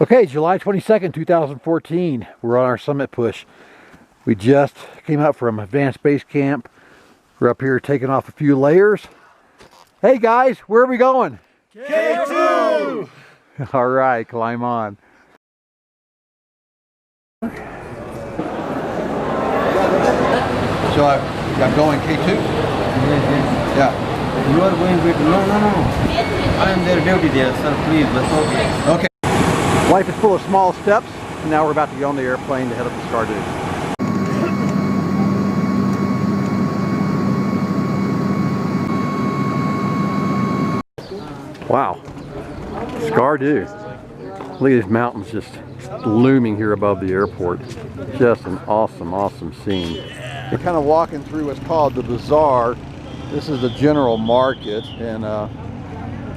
Okay, July 22nd, 2014. We're on our summit push. We just came out from advanced base camp. We're up here taking off a few layers. Hey guys, where are we going? K2! All right, climb on. So I'm going K2? Yes. Yeah. You are going with... No. I am their duty there, sir. Please, let's okay. Okay. Life is full of small steps, and now we're about to get on the airplane to head up to Skardu. Wow. Skardu. Look at these mountains just looming here above the airport. Just an awesome, awesome scene. We're kind of walking through what's called the bazaar. This is the general market, and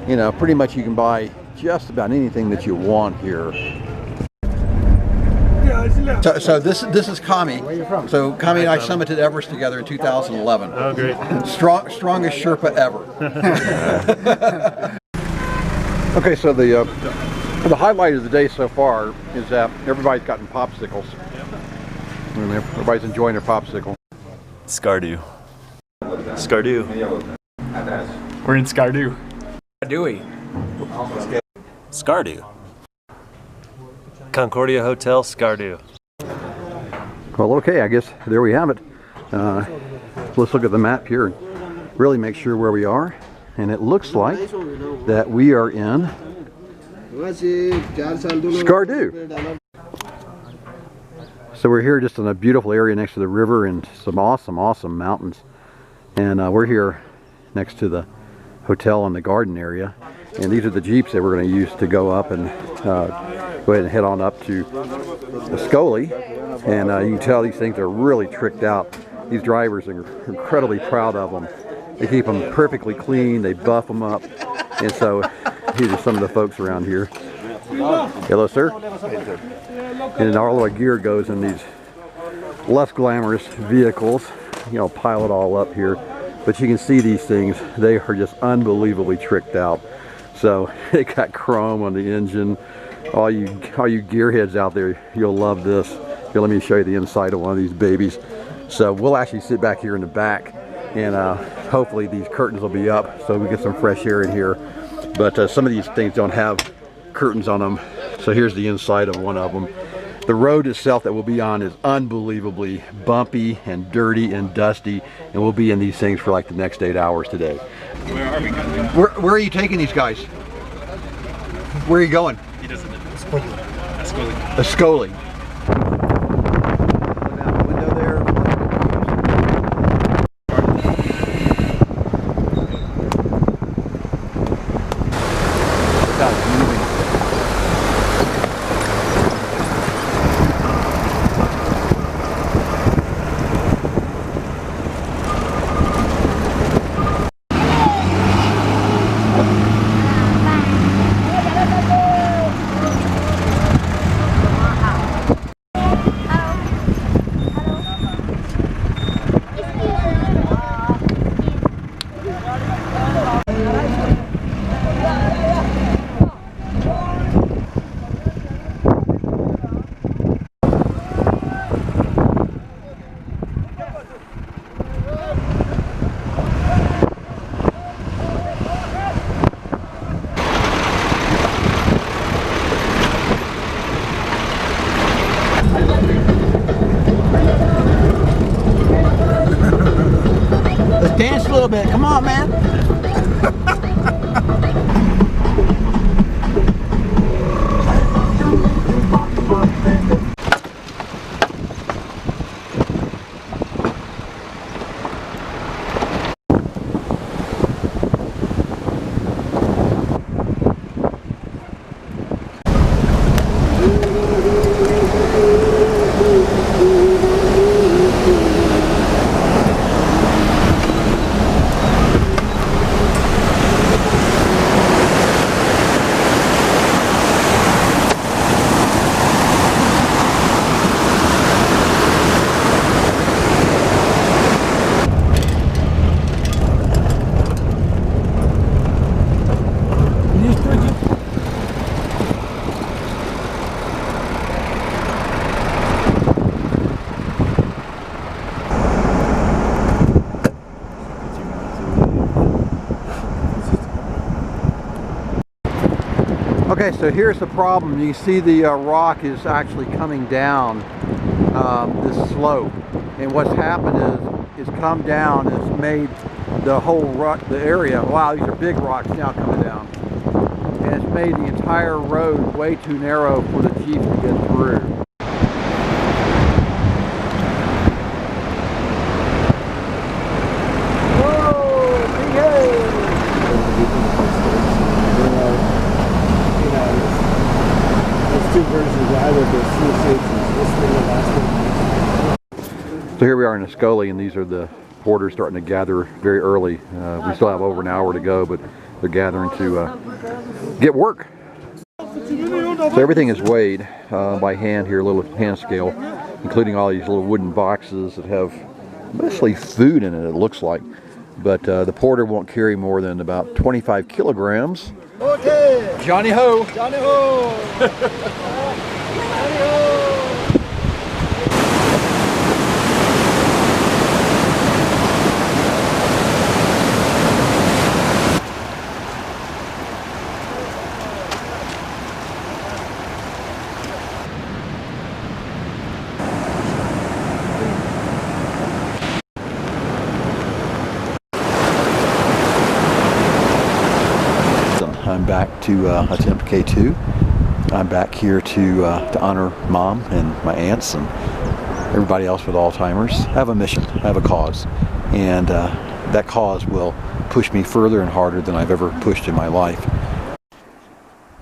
you know, pretty much you can buy just about anything that you want here. So this is Kami. Where are you from? So Kami and I summited Everest together in 2011. Oh, great. Strongest Sherpa ever. Okay, so the highlight of the day so far is that everybody's gotten popsicles. And everybody's enjoying their popsicle. Skardu. Skardu. We're in Skardu. Skardu. Concordia Hotel, Skardu. Well, okay, I guess there we have it. Let's look at the map here and really make sure where we are. And it looks like that we are in Skardu. So we're here just in a beautiful area next to the river and some awesome mountains. And we're here next to the hotel in the garden area. And these are the jeeps that we're going to use to go up and go ahead and head on up to the Skoli. And you can tell these things are really tricked out. These drivers are incredibly proud of them. They keep them perfectly clean, they buff them up. And so these are some of the folks around here. Hello, sir. And all of our gear goes in these less glamorous vehicles. You know, pile it all up here. But you can see these things, they are just unbelievably tricked out. So they got chrome on the engine. All you gearheads out there, you'll love this. Here, let me show you the inside of one of these babies. So we'll actually sit back here in the back, and hopefully these curtains will be up so we get some fresh air in here. But some of these things don't have curtains on them. So here's the inside of one of them. The road itself that we'll be on is unbelievably bumpy and dirty and dusty, and we'll be in these things for like the next 8 hours today. Where are we going? Where are you taking these guys? Where are you going? He doesn't know. Ascoli. Ascoli. Okay, so here's the problem. You see the rock is actually coming down this slope, and what's happened is it's come down. It's made the whole rock, the area. Wow, these are big rocks now coming down, and it's made the entire road way too narrow for the Jeep to get through. So here we are in Ascoli, and these are the porters starting to gather very early. We still have over an hour to go, but they're gathering to get work. So everything is weighed by hand here, a little hand scale, including all these little wooden boxes that have mostly food in it, it looks like. But the porter won't carry more than about 25 kilograms. Okay. Johnny ho! Johnny ho! Johnny ho! I'm back to attempt K2. I'm back here to honor Mom and my aunts and everybody else with Alzheimer's. I have a mission, I have a cause, and that cause will push me further and harder than I've ever pushed in my life.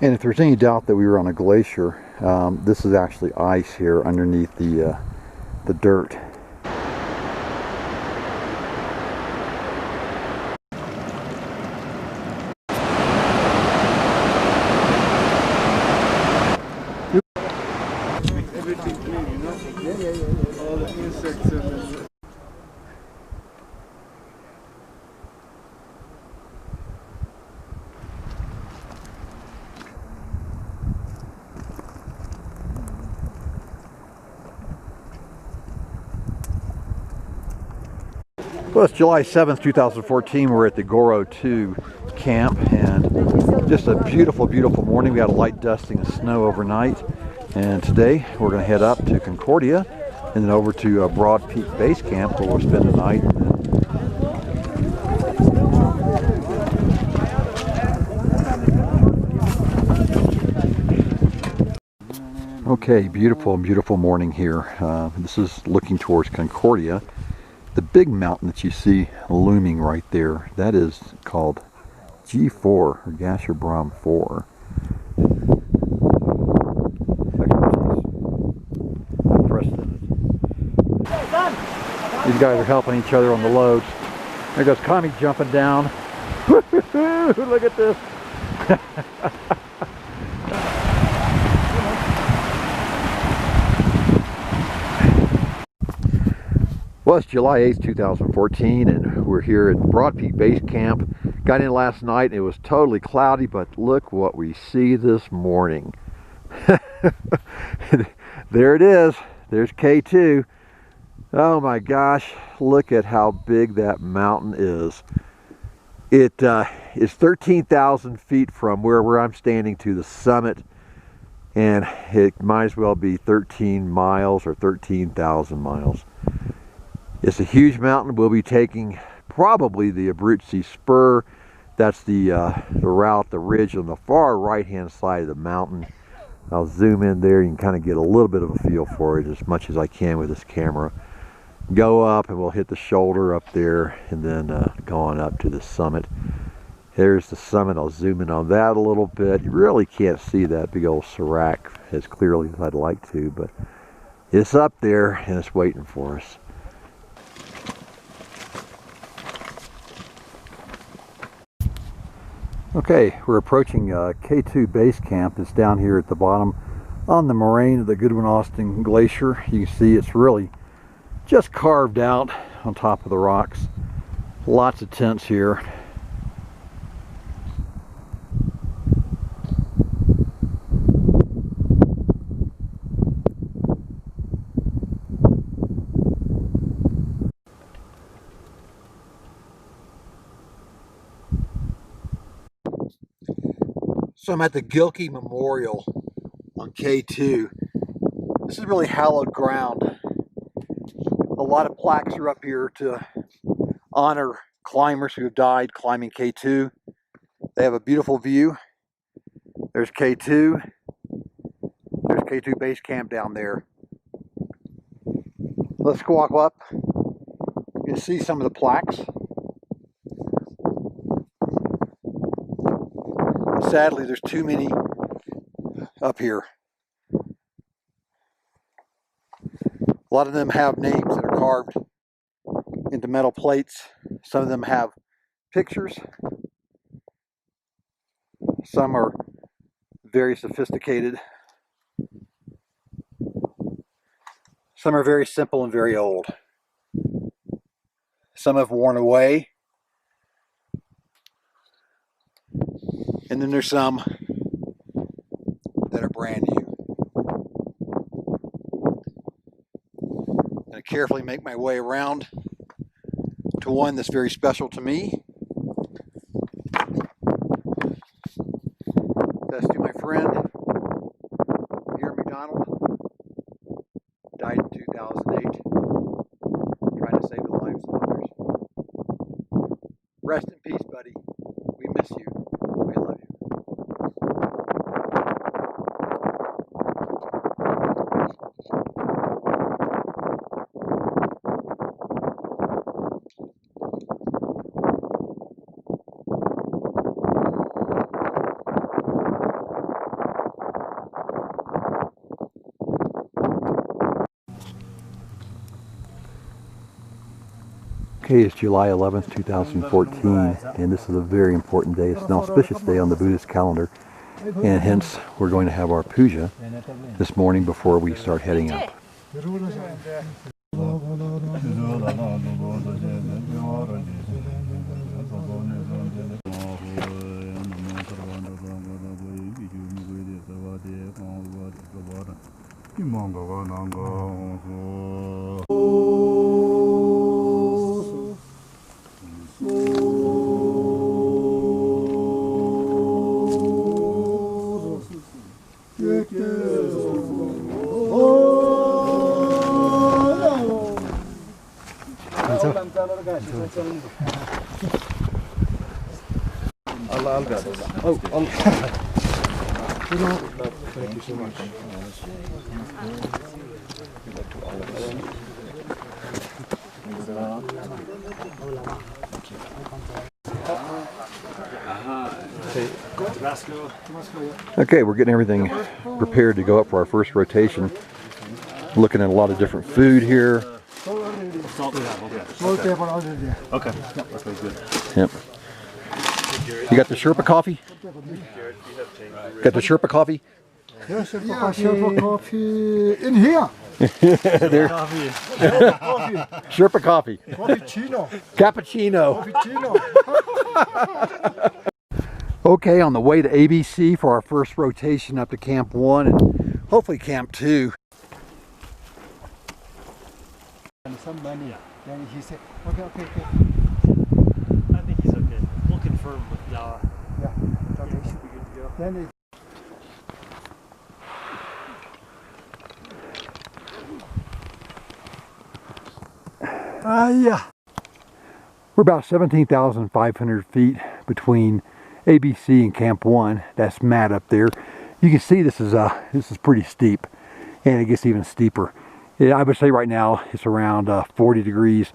And if there's any doubt that we were on a glacier, this is actually ice here underneath the dirt. Everything clean, you know? Yeah. All the insects and Well, it's July 7th, 2014. We're at the Goro 2 camp, and just a beautiful, beautiful morning. We had a light dusting of snow overnight, and today we're going to head up to Concordia and then over to Broad Peak Base Camp, where we'll spend the night. Okay, beautiful, beautiful morning here. This is looking towards Concordia. The big mountain that you see looming right there, that is called G4, or Gasherbrum 4. These guys are helping each other on the loads. There goes Connie jumping down. Look at this. Well, it's July 8th, 2014, and we're here at Broad Peak Base Camp. Got in last night, and it was totally cloudy, but look what we see this morning. There it is. There's K2. Oh my gosh, look at how big that mountain is. It is 13,000 feet from where I'm standing to the summit, and it might as well be 13 miles or 13,000 miles. It's a huge mountain. We'll be taking probably the Abruzzi Spur. That's the route, the ridge on the far right-hand side of the mountain. I'll zoom in there. You can kind of get a little bit of a feel for it as much as I can with this camera. Go up and we'll hit the shoulder up there, and then go on up to the summit. There's the summit. I'll zoom in on that a little bit. You really can't see that big old Serac as clearly as I'd like to, but it's up there and it's waiting for us. Okay, we're approaching K2 Base Camp. It's down here at the bottom on the moraine of the Goodwin-Austen Glacier. You can see it's really just carved out on top of the rocks. Lots of tents here. So I'm at the Gilgit Memorial on K2. This is really hallowed ground. A lot of plaques are up here to honor climbers who have died climbing K2. They have a beautiful view. There's K2. There's K2 base camp down there. Let's walk up. You can see some of the plaques. Sadly, there's too many up here. A lot of them have names that are carved into metal plates. Some of them have pictures. Some are very sophisticated. Some are very simple and very old. Some have worn away. And then there's some that are brand new. I'm going to carefully make my way around to one that's very special to me. That's to my friend here at McDonald. Died in 2008, trying to save the lives of others. Rest in peace, buddy. We miss you. We love you. Okay, it's July 11th, 2014, and this is a very important day. It's an auspicious day on the Buddhist calendar, and hence we're going to have our puja this morning before we start heading up. Thank you so much. Okay, we're getting everything prepared to go up for our first rotation. Looking at a lot of different food here. Okay. That's good. Yep. You got the Sherpa coffee? Got the Sherpa coffee? Yes, Sherpa coffee in here. There. Sherpa coffee. Cappuccino. Cappuccino. Cappuccino. Okay, on the way to ABC for our first rotation up to Camp 1 and hopefully Camp 2. And some money. Then he said, okay. I think he's okay. We'll confirm with Yara. Yeah. Okay. He should be good to go. Then yeah. We're about 17,500 feet between ABC and Camp 1. That's Matt up there. You can see this is pretty steep, and it gets even steeper. I would say right now it's around 40 degrees,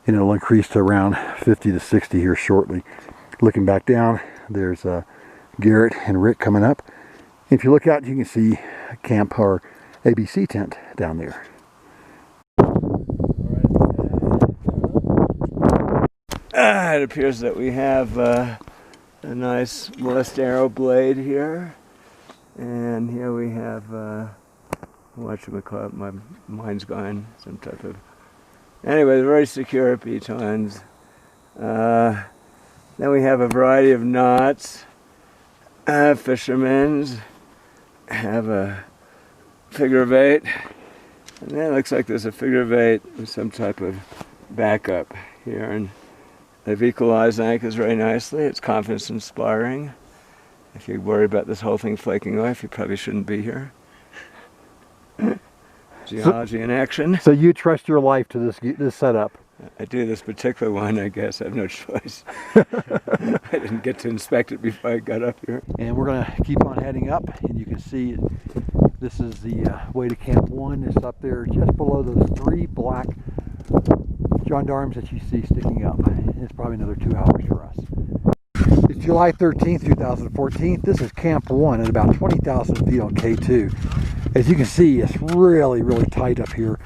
and it'll increase to around 50 to 60 here shortly. Looking back down, there's Garrett and Rick coming up. If you look out, you can see Camp or ABC tent down there. It appears that we have a nice molest arrow blade here, and here we have whatchamacallit, my mind's gone, some type of, anyway, very secure pitons. Then we have a variety of knots. Fishermen's have a figure of 8, and then it looks like there's a figure of 8 with some type of backup here, and they've equalized anchors very nicely. It's confidence inspiring. If you worry about this whole thing flaking off, you probably shouldn't be here. Geology in action. So you trust your life to this setup? I do this particular one, I guess. I have no choice. I didn't get to inspect it before I got up here. And we're going to keep on heading up, and you can see this is the way to Camp 1. It's up there just below those 3 black gendarmes that you see sticking up. It's probably another 2 hours for us. It's July 13th, 2014. This is Camp 1 at about 20,000 feet on K2. As you can see, it's really, really tight up here.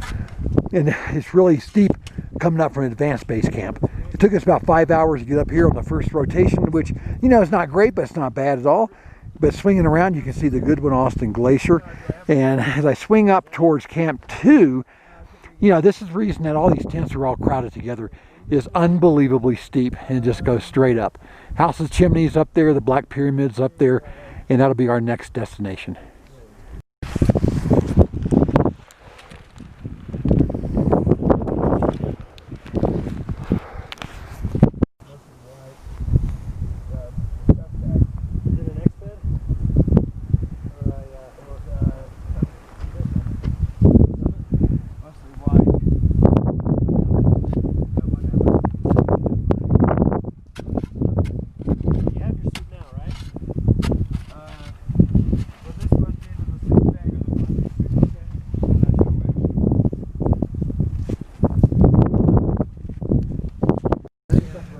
And it's really steep coming up from an advanced base camp. It took us about 5 hours to get up here on the first rotation, which, you know, is not great, but it's not bad at all. But swinging around, you can see the Goodwin-Austen Glacier. And as I swing up towards Camp 2, you know, this is the reason that all these tents are all crowded together. Is unbelievably steep, and it just goes straight up. House's Chimney's up there, the Black Pyramid's up there, and that'll be our next destination.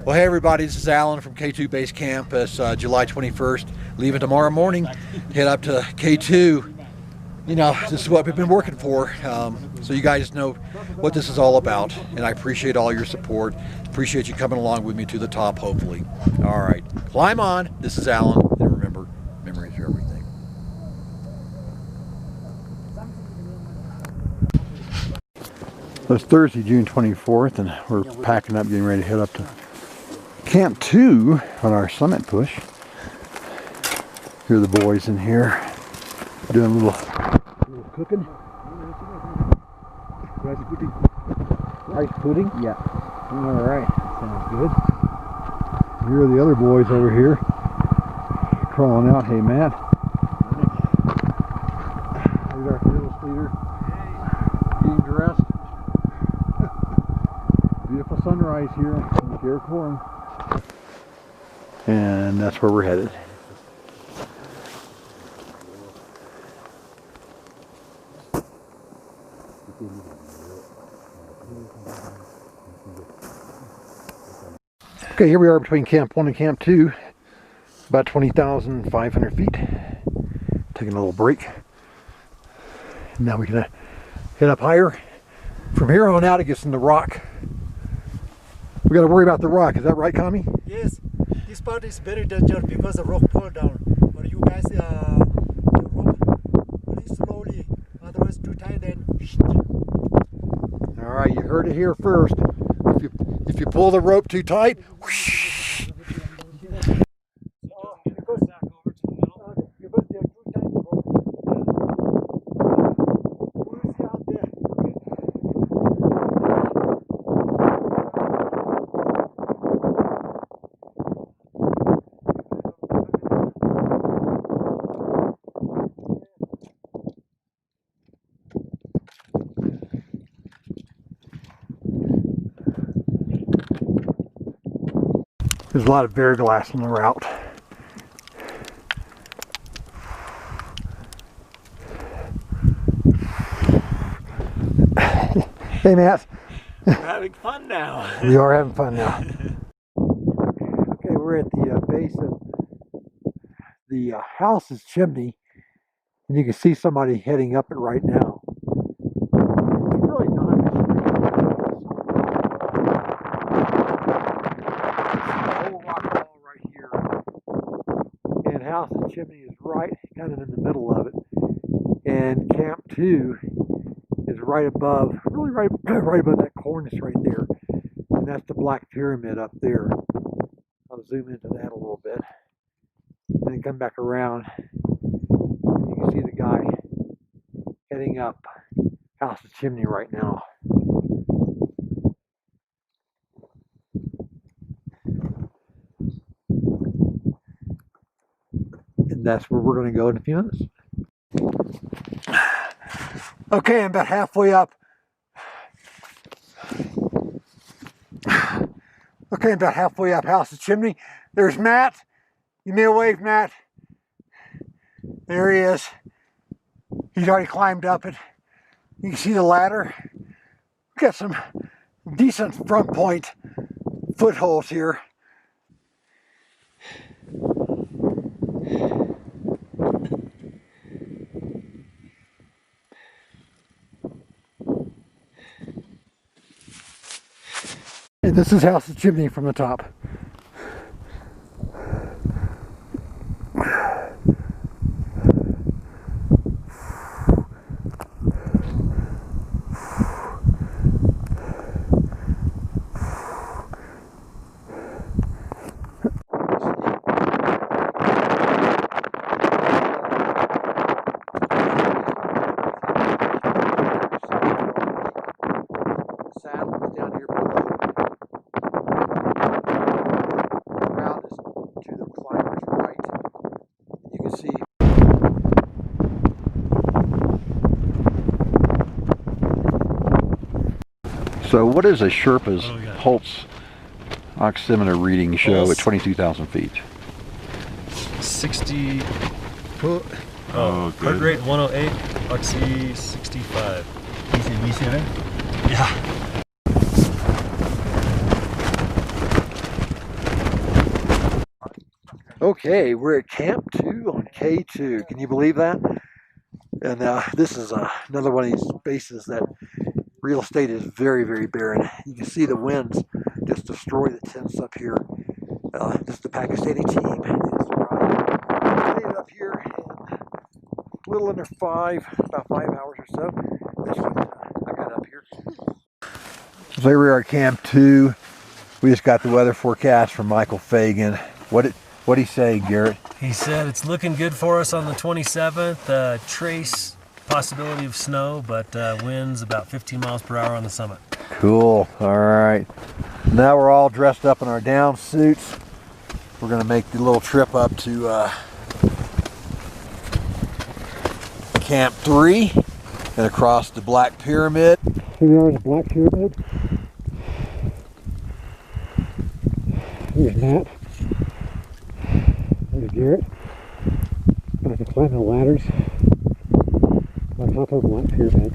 Well, hey everybody, this is Alan from K2 Base Camp. It's July 21st. Leaving tomorrow morning, head up to K2. You know, this is what we've been working for, so you guys know what this is all about, and I appreciate all your support. Appreciate you coming along with me to the top, hopefully. All right, climb on. This is Alan, and remember, memories are everything. So it's Thursday, June 24th, and we're packing up, getting ready to head up to Camp 2 on our summit push. Here are the boys in here doing a little cooking. Rice pudding. Rice pudding? Yeah. All right. Sounds good. Here are the other boys over here crawling out. Hey, Matt. Here's our fearless leader. Getting dressed. Beautiful sunrise here in the Karakoram. And that's where we're headed. Okay, here we are between Camp 1 and Camp 2, about 20,500 feet. Taking a little break. Now we're gonna head up higher. From here on out, it gets in the rock. We got to worry about the rock. Is that right, Kami? Yes, this part is very dangerous because the rock fall down. But you guys, the rope really slowly. Otherwise, too tight, then. All right, you heard it here first. If you pull the rope too tight, whoosh. There's a lot of verglass on the route. Hey, Matt. We're having fun now. We are having fun now. Okay, we're at the base of the house's chimney, and you can see somebody heading up it right now. It's really not. Whole rock wall right here, and house's chimney is right, kind of in the middle of it, and Camp 2 is right above, really right above that cornice right there, and that's the Black Pyramid up there. I'll zoom into that a little bit, and then come back around. You can see the guy heading up house's chimney right now. that's where we're going to go in a few minutes. Okay, I'm about halfway up. Okay, about halfway up House's chimney. There's Matt. Give me a wave, Matt. There he is. He's already climbed up it. You can see the ladder. Got some decent front point footholds here. And this is House's chimney from the top. Saddle is down here below. The ground is to the climber's right. You can see. So what does a Sherpa's pulse oximeter reading show at 22,000 feet? 60. Two. Oh, good. Heart rate 108, oxy 65. Yeah. Okay, we're at Camp 2 on K2. Can you believe that? And this is another one of these spaces that real estate is very, very barren. You can see the winds just destroy the tents up here. This is the Pakistani team. They just arrived up here in a little under about 5 hours or so. That's what I got up here. So here we are at Camp 2. We just got the weather forecast from Michael Fagan. What'd he say, Garrett? He said it's looking good for us on the 27th. Trace possibility of snow, but winds about 15 miles per hour on the summit. Cool. All right. Now we're all dressed up in our down suits. We're going to make the little trip up to Camp 3 and across the Black Pyramid. Here we are in the Black Pyramid. Here's Matt. There's Garrett. About to climb the ladders on top of the Black Pyramid.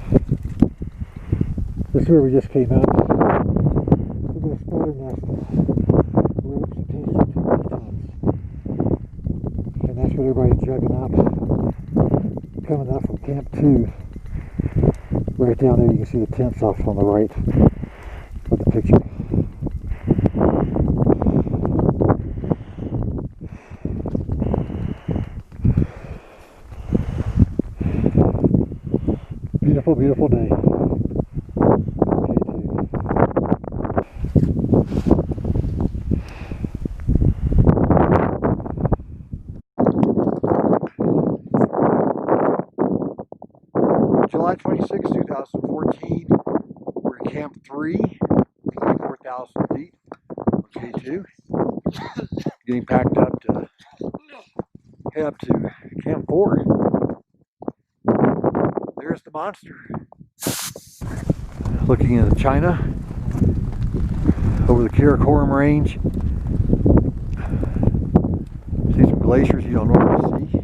This is where we just came out. We're going to spot a nest of ropes attached to tops. And that's what everybody's jugging up. Coming up from Camp 2. Right down there you can see the tents off on the right of the picture. Beautiful, beautiful day. July 26, 2014. We're at Camp 3, 24,000 feet. K2. Getting packed up to head up to Camp 4. There's the monster. Looking into China over the Karakoram Range. See some glaciers you don't normally see.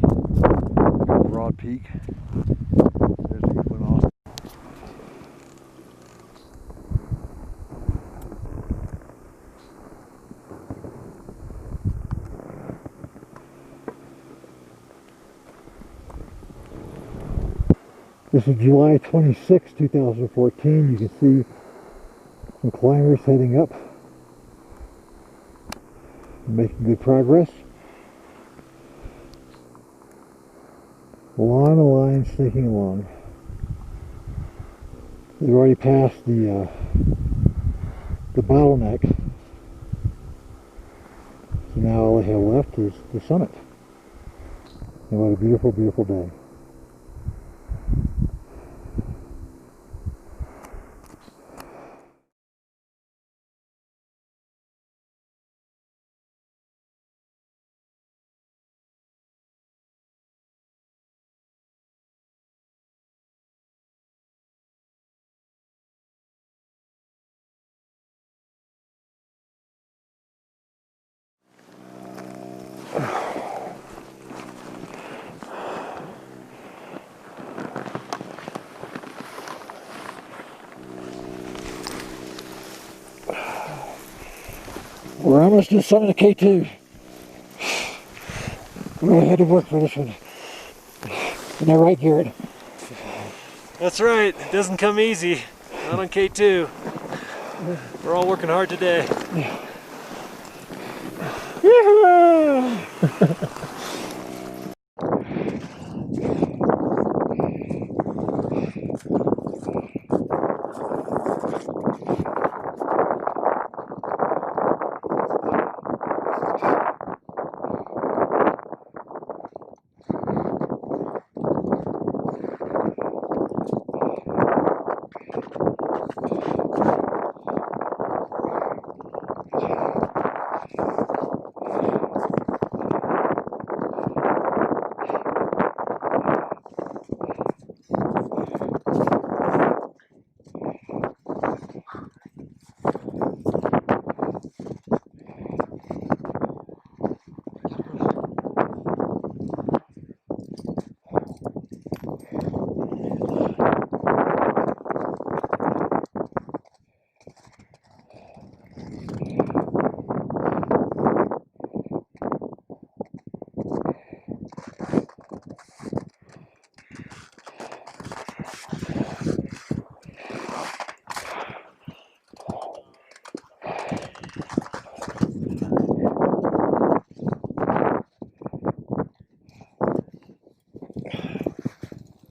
Got Broad Peak. There's a good one off. This is July 26, 2014. You can see some climbers heading up, making good progress. Along the line, sneaking along. They've already passed the bottleneck. So now all they have left is the summit. And what a beautiful, beautiful day. We're almost to the summit of K2. Really had to work for this one. Isn't that right, Garrett? That's right. It doesn't come easy. Not on K2. We're all working hard today.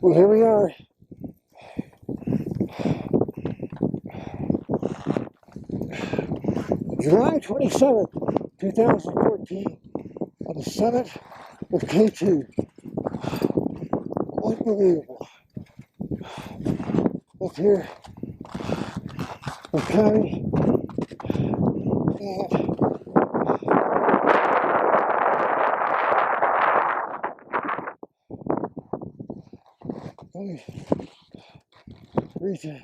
Well, here we are. July 27th, 2014, on the summit of K2. Unbelievable. Up here, we're coming. And reach it.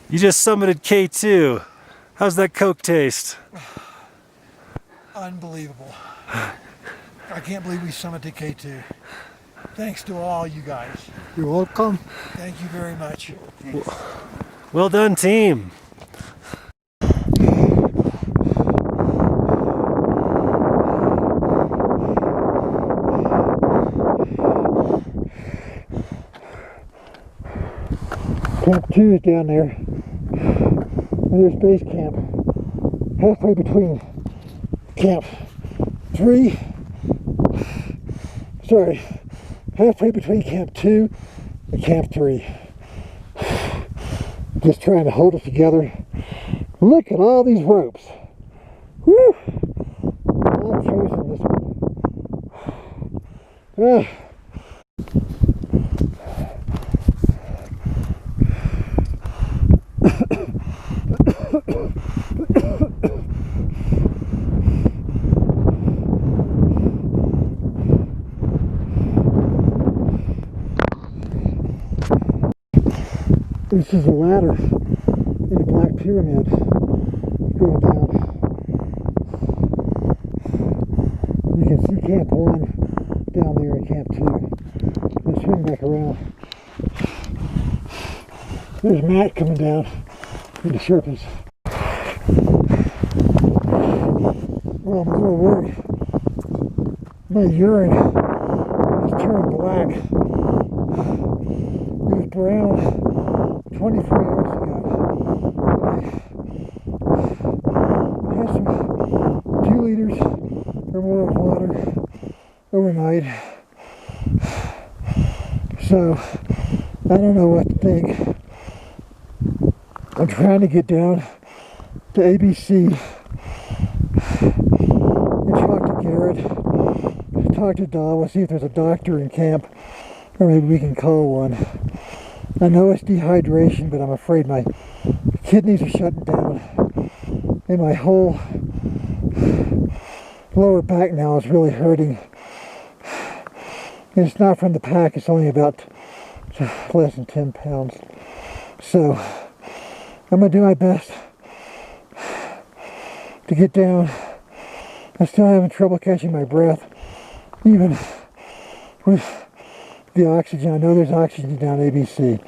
You just summited K2. How's that Coke taste? Unbelievable. I can't believe we summited K2. Thanks to all you guys. You're welcome. Thank you very much. Well done, team. Camp 2 is down there. And there's base camp. Halfway between Camp 3. Sorry. Halfway between Camp 2 and Camp 3. Just trying to hold it together. Look at all these ropes. Whew! I've chosen this one. This is a ladder in a black pyramid going down. You can see Camp 1 down there and Camp 2. Let's swing back around. There's Matt coming down in the Sherpas. Well, I'm a little worried. My urine has turned black. It was brown 24 hours ago. I had some 2 liters or more of water overnight. So I don't know what to think. I'm trying to get down to ABC and talk to Garrett, talk to Don. We'll see if there's a doctor in camp, or maybe we can call one. I know it's dehydration, but I'm afraid my kidneys are shutting down, and my whole lower back now is really hurting. And it's not from the pack, it's only about less than 10 pounds. So I'm going to do my best to get down. I'm still having trouble catching my breath, even with the oxygen. I know there's oxygen down ABC.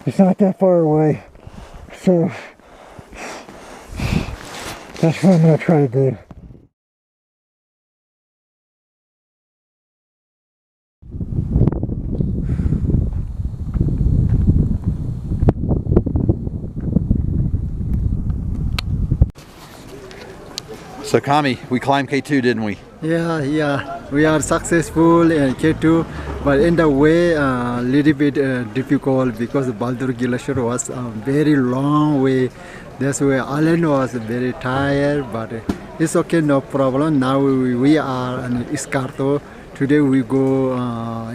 It's not that far away. So that's what I'm going to try to do. So Kami, we climbed K2, didn't we? Yeah, we are successful in K2, but in the way a little bit difficult because Baldur Glacier was a very long way. That's why Alan was very tired, but it's okay, no problem. Now we are in Skardu. Today we go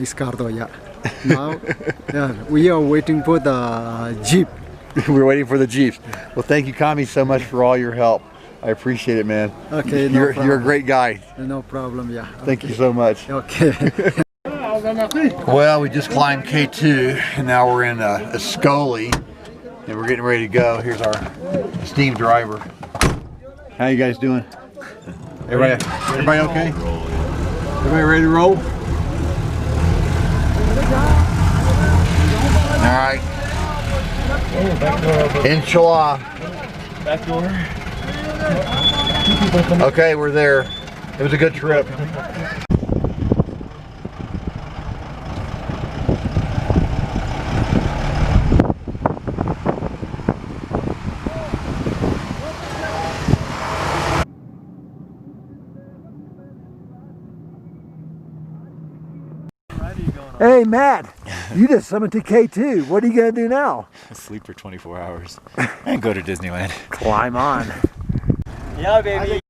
Skardu, yeah. Now yeah, we are waiting for the jeep. We're waiting for the jeeps. Well, thank you, Kami, so much for all your help. I appreciate it, man. Okay, no You're problem. a great guy. No problem, yeah. Thank you so much. Okay. Well, we just climbed K2, and now we're in Ascoli, and we're getting ready to go. Here's our esteemed driver. How you guys doing? Everybody okay? Everybody ready to roll? All right. Inshallah. Back door. Okay, we're there. It was a good trip. Hey, Matt, you just summited K2. What are you going to do now? Sleep for 24 hours and go to Disneyland. Climb on. Yeah, baby.